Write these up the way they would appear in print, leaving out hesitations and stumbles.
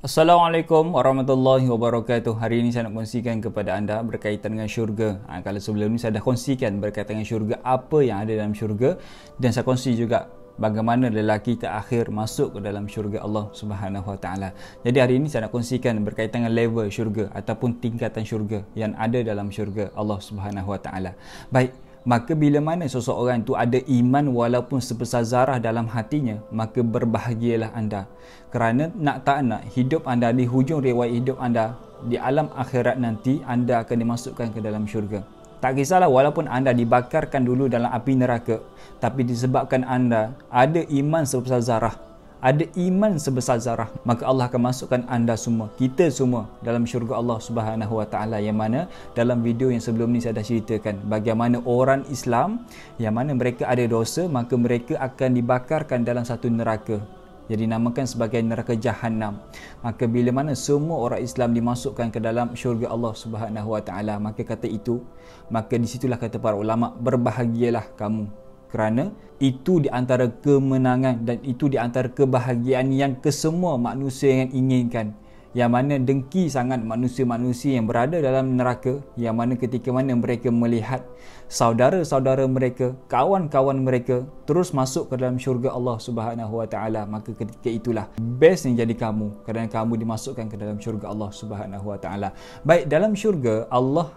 Assalamualaikum warahmatullahi wabarakatuh. Hari ini saya nak kongsikan kepada anda berkaitan dengan syurga. Kalau sebelum ni saya dah kongsikan berkaitan dengan syurga, apa yang ada dalam syurga, dan saya kongsi juga bagaimana lelaki terakhir masuk ke dalam syurga Allah Subhanahu Wa Taala. Jadi hari ini saya nak kongsikan berkaitan dengan level syurga ataupun tingkatan syurga yang ada dalam syurga Allah Subhanahu Wa Taala. Baik, maka bila mana seseorang itu ada iman walaupun sebesar zarah dalam hatinya, maka berbahagialah anda. Kerana nak tak nak, hidup anda di hujung riwayat hidup anda di alam akhirat nanti, anda akan dimasukkan ke dalam syurga. Tak kisahlah walaupun anda dibakarkan dulu dalam api neraka, tapi disebabkan anda ada iman sebesar zarah, ada iman sebesar zarah, maka Allah akan masukkan anda semua, kita semua dalam syurga Allah Subhanahu Wa Taala. Yang mana dalam video yang sebelum ni saya dah ceritakan bagaimana orang Islam yang mana mereka ada dosa, maka mereka akan dibakarkan dalam satu neraka, jadi namakan sebagai neraka Jahannam. Maka bila mana semua orang Islam dimasukkan ke dalam syurga Allah Subhanahu Wa Taala, maka kata itu, maka disitulah kata para ulama, berbahagialah kamu, kerana itu di antara kemenangan dan itu di antara kebahagiaan yang kesemua manusia yang inginkan. Yang mana dengki sangat manusia-manusia yang berada dalam neraka, yang mana ketika mana mereka melihat saudara-saudara mereka, kawan-kawan mereka terus masuk ke dalam syurga Allah Subhanahu Wa Taala, maka ketika itulah best yang jadi kamu, kerana kamu dimasukkan ke dalam syurga Allah Subhanahu Wa Taala. Baik, dalam syurga Allah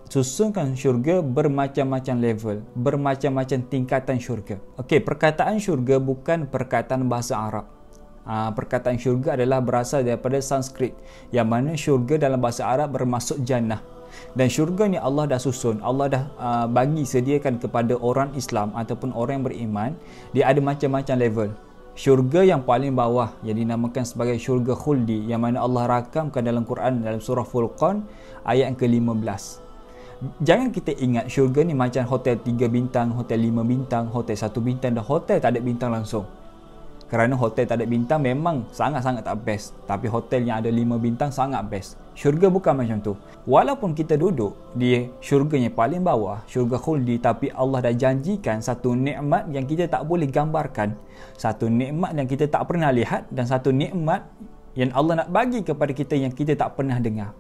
susunkan syurga bermacam-macam level, bermacam-macam tingkatan syurga. Okey, perkataan syurga bukan perkataan bahasa Arab. Perkataan syurga adalah berasal daripada Sanskrit, yang mana syurga dalam bahasa Arab bermaksud jannah. Dan syurga ni Allah dah susun, Allah dah bagi sediakan kepada orang Islam ataupun orang yang beriman. Dia ada macam-macam level. Syurga yang paling bawah yang dinamakan sebagai syurga khuldi, yang mana Allah rakamkan dalam Quran dalam surah Furqan ayat ke-15. Jangan kita ingat syurga ni macam hotel 3 bintang, hotel 5 bintang, hotel 1 bintang dan hotel tak ada bintang langsung. Kerana hotel tak ada bintang memang sangat-sangat tak best, tapi hotel yang ada 5 bintang sangat best. Syurga bukan macam tu. Walaupun kita duduk di syurga yang paling bawah, syurga khuldi, tapi Allah dah janjikan satu nikmat yang kita tak boleh gambarkan, satu nikmat yang kita tak pernah lihat, dan satu nikmat yang Allah nak bagi kepada kita yang kita tak pernah dengar.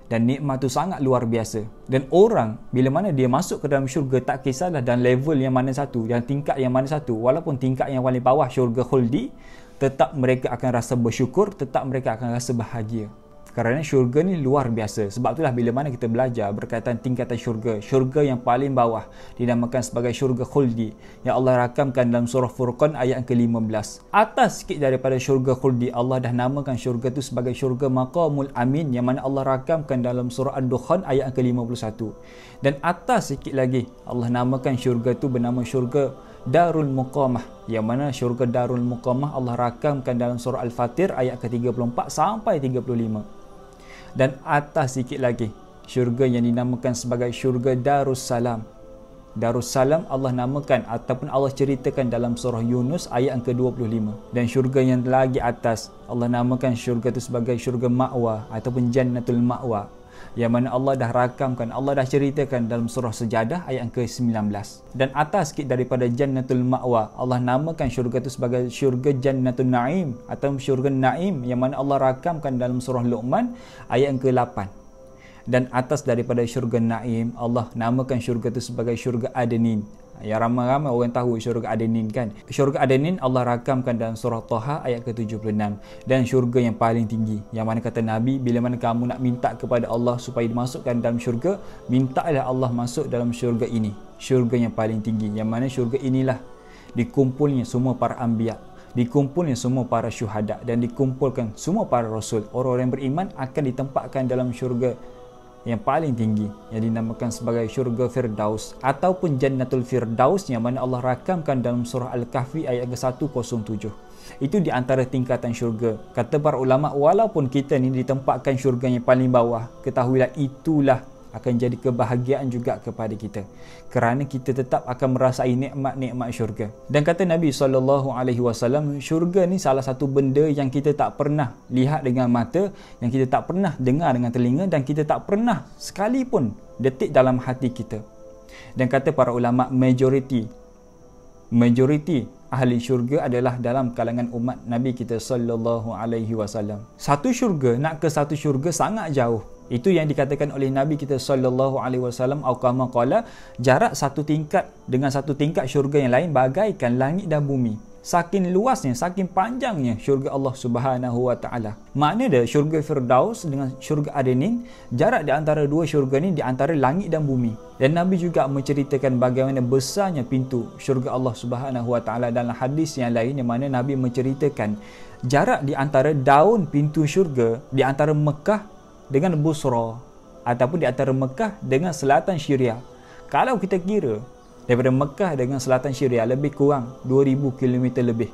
Dan nikmat tu sangat luar biasa. Dan orang bila mana dia masuk ke dalam syurga, tak kisahlah dan level yang mana satu, dan tingkat yang mana satu, walaupun tingkat yang paling bawah syurga khuldi, tetap mereka akan rasa bersyukur, tetap mereka akan rasa bahagia. Kerana syurga ni luar biasa. Sebab itulah bila mana kita belajar berkaitan tingkatan syurga, syurga yang paling bawah dinamakan sebagai syurga khuldi, yang Allah rakamkan dalam surah Furqan ayat ke-15. Atas sikit daripada syurga khuldi, Allah dah namakan syurga tu sebagai syurga maqamul amin, yang mana Allah rakamkan dalam surah Ad-Dukhan ayat ke-51. Dan atas sikit lagi Allah namakan syurga tu bernama syurga Darul Muqamah, yang mana syurga Darul Muqamah Allah rakamkan dalam surah Al-Fatir ayat ke-34 sampai 35. Dan atas sikit lagi syurga yang dinamakan sebagai syurga Darussalam. Darussalam Allah namakan ataupun Allah ceritakan dalam surah Yunus ayat ke-25. Dan syurga yang lagi atas Allah namakan syurga itu sebagai syurga Ma'wa ataupun Jannatul Ma'wa, yang mana Allah dah rakamkan, Allah dah ceritakan dalam surah Sejadah ayat ke-19. Dan atas sikit daripada Jannatul Ma'wa, Allah namakan syurga itu sebagai syurga Jannatul Na'im atau syurga Na'im, yang mana Allah rakamkan dalam surah Luqman ayat ke-8. Dan atas daripada syurga Na'im, Allah namakan syurga itu sebagai syurga Adenin. Yang ramai-ramai orang tahu syurga Adenin kan. Syurga Adenin Allah rakamkan dalam surah Taha ayat ke-76. Dan syurga yang paling tinggi, yang mana kata Nabi, bila mana kamu nak minta kepada Allah supaya dimasukkan dalam syurga, mintalah Allah masuk dalam syurga ini, syurga yang paling tinggi, yang mana syurga inilah dikumpulnya semua para anbiya, dikumpulnya semua para syuhada, dan dikumpulkan semua para rasul. Orang-orang yang beriman akan ditempatkan dalam syurga yang paling tinggi, yang dinamakan sebagai syurga Firdaus ataupun Jannatul Firdaus, yang mana Allah rakamkan dalam surah Al-Kahfi ayat ke-107. Itu di antara tingkatan syurga. Kata para ulama, walaupun kita ni ditempatkan syurga yang paling bawah, ketahuilah itulah akan jadi kebahagiaan juga kepada kita, kerana kita tetap akan merasai nikmat-nikmat syurga. Dan kata Nabi SAW, syurga ni salah satu benda yang kita tak pernah lihat dengan mata, yang kita tak pernah dengar dengan telinga, dan kita tak pernah sekalipun detik dalam hati kita. Dan kata para ulama, majoriti majoriti ahli syurga adalah dalam kalangan umat Nabi kita sallallahu alaihi wasallam. Satu syurga nak ke satu syurga sangat jauh. Itu yang dikatakan oleh Nabi kita sallallahu alaihi wasallam, au kama qala, jarak satu tingkat dengan satu tingkat syurga yang lain bagaikan langit dan bumi. Saking luasnya, saking panjangnya syurga Allah Subhanahu wa taala. Makna dia syurga Firdaus dengan syurga Adenin, jarak di antara dua syurga ni di antara langit dan bumi. Dan Nabi juga menceritakan bagaimana besarnya pintu syurga Allah Subhanahu wa taala dalam hadis yang lain, yang mana Nabi menceritakan jarak di antara daun pintu syurga di antara Mekah dengan Busra ataupun di antara Mekah dengan selatan Syria. Kalau kita kira daripada Mekah dengan selatan Syria lebih kurang 2000 km lebih.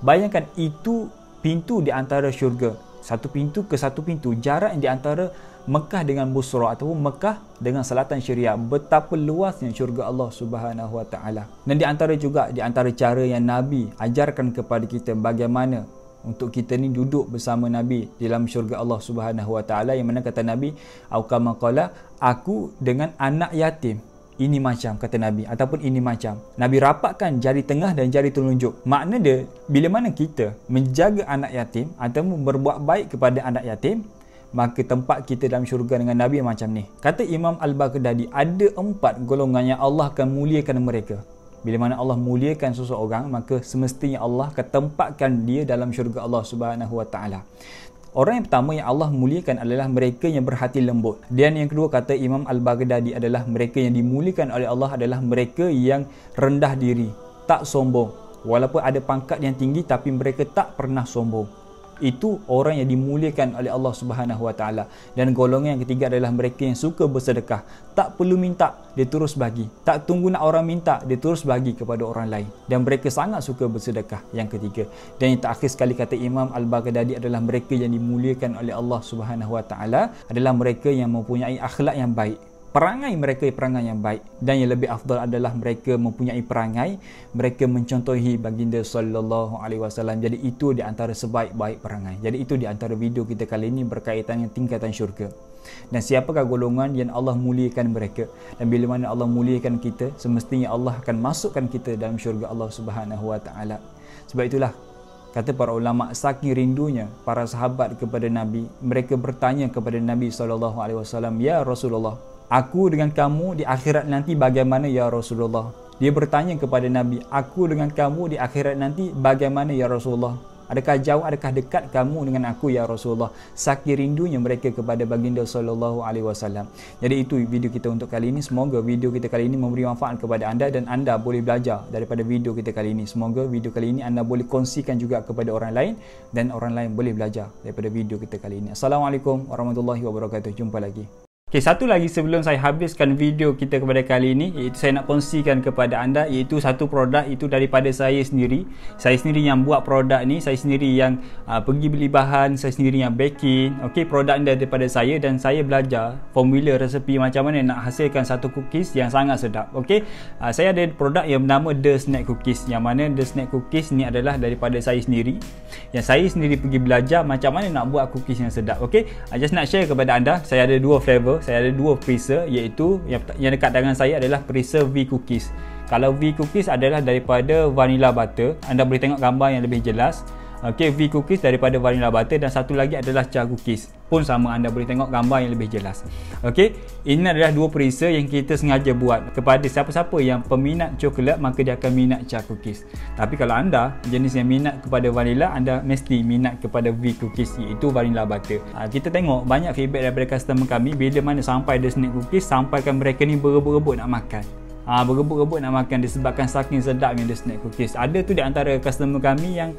Bayangkan itu pintu di antara syurga. Satu pintu ke satu pintu, jarak di antara Mekah dengan Busra ataupun Mekah dengan selatan Syria. Betapa luasnya syurga Allah Subhanahu wa taala. Dan di antara juga di antara cara yang Nabi ajarkan kepada kita bagaimana untuk kita ni duduk bersama Nabi dalam syurga Allah Subhanahu wa taala, yang mana kata Nabi, au kama qala, aku dengan anak yatim ini macam, kata Nabi, ataupun ini macam. Nabi rapatkan jari tengah dan jari telunjuk. Makna dia, bila mana kita menjaga anak yatim ataupun berbuat baik kepada anak yatim, maka tempat kita dalam syurga dengan Nabi macam ni. Kata Imam Al-Baghdadi, ada 4 golongan yang Allah akan muliakan mereka. Bila mana Allah muliakan seseorang, maka semestinya Allah akan tempatkan dia dalam syurga Allah Subhanahu wa taala. Orang yang pertama yang Allah muliakan adalah mereka yang berhati lembut. Dan yang kedua, kata Imam Al-Baghdadi, adalah mereka yang dimuliakan oleh Allah adalah mereka yang rendah diri, tak sombong. Walaupun ada pangkat yang tinggi tapi mereka tak pernah sombong. Itu orang yang dimuliakan oleh Allah Subhanahu wa taala. Dan golongan yang ketiga adalah mereka yang suka bersedekah. Tak perlu minta, dia terus bagi. Tak tunggu nak orang minta, dia terus bagi kepada orang lain. Dan mereka sangat suka bersedekah, yang ketiga. Dan yang terakhir sekali, kata Imam Al-Baghdadi, adalah mereka yang dimuliakan oleh Allah Subhanahu wa taala adalah mereka yang mempunyai akhlak yang baik. Perangai mereka perangai yang baik, dan yang lebih afdal adalah mereka mempunyai perangai mereka mencontohi baginda sallallahu alaihi wasallam. Jadi itu di antara sebaik-baik perangai. Jadi itu di antara video kita kali ini berkaitan dengan tingkatan syurga. Dan siapakah golongan yang Allah muliakan mereka, dan bila mana Allah muliakan kita, semestinya Allah akan masukkan kita dalam syurga Allah Subhanahu wa taala. Sebab itulah kata para ulama, saking rindunya para sahabat kepada Nabi, mereka bertanya kepada Nabi sallallahu alaihi wasallam, ya Rasulullah, aku dengan kamu di akhirat nanti bagaimana ya Rasulullah? Dia bertanya kepada Nabi, aku dengan kamu di akhirat nanti bagaimana ya Rasulullah? Adakah jauh, adakah dekat kamu dengan aku ya Rasulullah? Saking rindunya mereka kepada baginda sallallahu alaihi wasallam. Jadi itu video kita untuk kali ini. Semoga video kita kali ini memberi manfaat kepada anda dan anda boleh belajar daripada video kita kali ini. Semoga video kali ini anda boleh kongsikan juga kepada orang lain dan orang lain boleh belajar daripada video kita kali ini. Assalamualaikum warahmatullahi wabarakatuh. Jumpa lagi. Okay, satu lagi sebelum saya habiskan video kita kepada kali ini, iaitu saya nak kongsikan kepada anda, iaitu satu produk itu daripada saya sendiri. Saya sendiri yang buat produk ni, saya sendiri yang pergi beli bahan, saya sendiri yang baking. Okey, produk ni daripada saya dan saya belajar formula resepi macam mana nak hasilkan satu cookies yang sangat sedap. Okey, saya ada produk yang bernama The Snack Cookies, yang mana The Snack Cookies ni adalah daripada saya sendiri. Yang saya sendiri pergi belajar macam mana nak buat cookies yang sedap. Okey, just nak share kepada anda, saya ada 2 flavor. Saya ada 2 freezer, iaitu yang dekat tangan saya adalah freezer V Cookies. Kalau V Cookies adalah daripada vanilla butter, anda boleh tengok gambar yang lebih jelas. Okey, V Cookies daripada vanilla butter, dan satu lagi adalah Cha Cookies. Pun sama, anda boleh tengok gambar yang lebih jelas. Okey, ini adalah 2 freezer yang kita sengaja buat kepada siapa-siapa yang peminat coklat, maka dia akan minat Cha Cookies. Tapi kalau anda jenis yang minat kepada vanilla, anda mesti minat kepada V Cookies, iaitu vanilla butter. Kita tengok banyak feedback daripada customer kami, bila mana sampai The Snack Cookies, sampaikan mereka ni berebut-rebut nak makan. Berebut-rebut nak makan disebabkan saking sedapnya The Snack Cookies. Ada tu di antara customer kami yang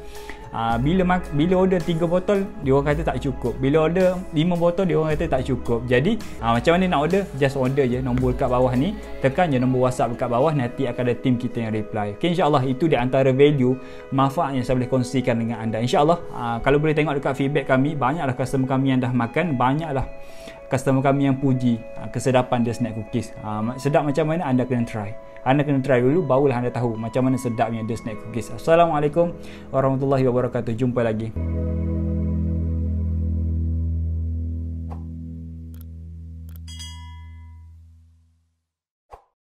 bila order 3 botol, dia orang kata tak cukup. Bila order 5 botol, dia orang kata tak cukup. Jadi macam mana nak order? Just order je, nombor dekat bawah ni, tekan je nombor WhatsApp dekat bawah, nanti akan ada tim kita yang reply. Okay, insyaAllah itu di antara value manfaat yang saya boleh kongsikan dengan anda. InsyaAllah kalau boleh tengok dekat feedback kami, banyaklah customer kami yang dah makan, banyaklah customer kami yang puji kesedapan The Snack Cookies. Sedap macam mana, anda kena try. Anda kena try dulu, barulah anda tahu macam mana sedapnya The Snack Cookies. Assalamualaikum warahmatullahi wabarakatuh. Jumpa lagi.